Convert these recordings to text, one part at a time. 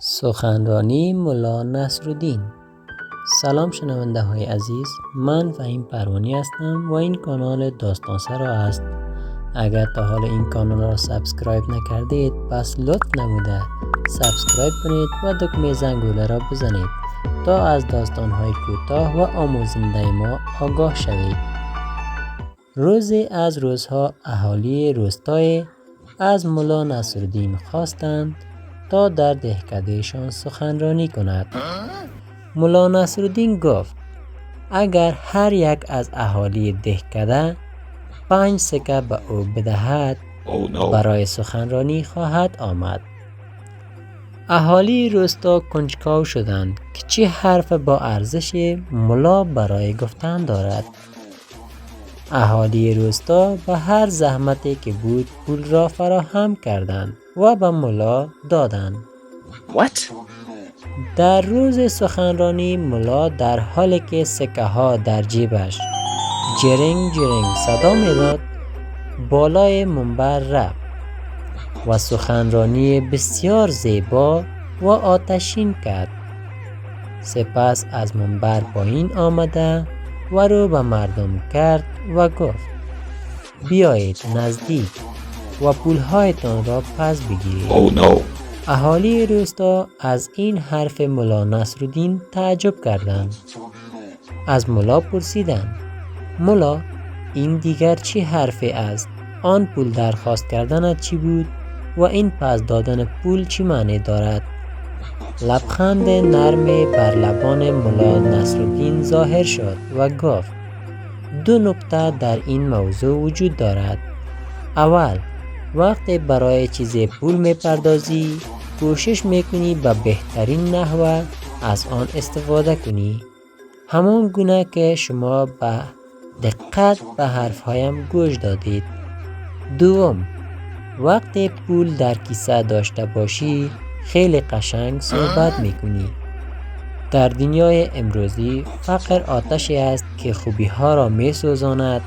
سخنرانی ملا نصرالدین. سلام شنونده های عزیز، من فهیم پروانی هستم و این کانال داستانسرا است. اگر تا حال این کانال را سابسکرایب نکردید پس لطف نموده سابسکرایب کنید و دکمه زنگوله را بزنید تا از داستان های کوتاه و آموزنده ما آگاه شوید. روزی از روزها اهالی روستای از ملا نصرالدین خواستند تا در دهکدهشان سخنرانی کند. ملا نصرالدین گفت اگر هر یک از اهالی دهکده 5 سکه به او بدهد برای سخنرانی خواهد آمد. اهالی روستا کنجکاو شدند که چه حرف با ارزش ملا برای گفتن دارد. اهالی روستا به هر زحمتی که بود پول را فراهم کردند و به ملا دادند. در روز سخنرانی ملا در حالی که سکه ها در جیبش جرنگ جرنگ صدا میداد بالای منبر رفت و سخنرانی بسیار زیبا و آتشین کرد. سپس از منبر پایین آمده و رو به مردم کرد و گفت بیایید نزدیک و پولهایتان را پس بگیرید. اهالی روستا از این حرف ملا نصرالدین تعجب کردند. از ملا پرسیدند ملا این دیگر چه حرفی است؟ آن پول درخواست کردنت چی بود و این پس دادن پول چی معنی دارد؟ لبخند نرمی بر لبان ملا نصرالدین ظاهر شد و گفت 2 نکته در این موضوع وجود دارد. اول، وقتی برای چیزی پول میپردازی کوشش میکنی به بهترین نحوه از آن استفاده کنی، همان گونه که شما به دقت به حرفهایم گوش دادید. دوم، وقتی پول در کیسه داشته باشی خیلی قشنگ صحبت میکنی. در دنیای امروزی فقر آتشی است که خوبی ها را میسوزاند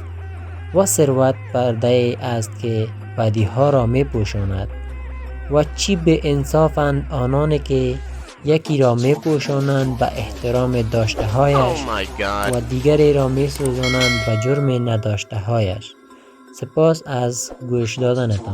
و ثروت پرده است که بدی ها را میپوشاند. و چی به انصافند آنانی که یکی را میپوشانند به احترام داشته هایش و دیگری را میسوزانند به جرم نداشته هایش. سپاس از گوش دادنتان.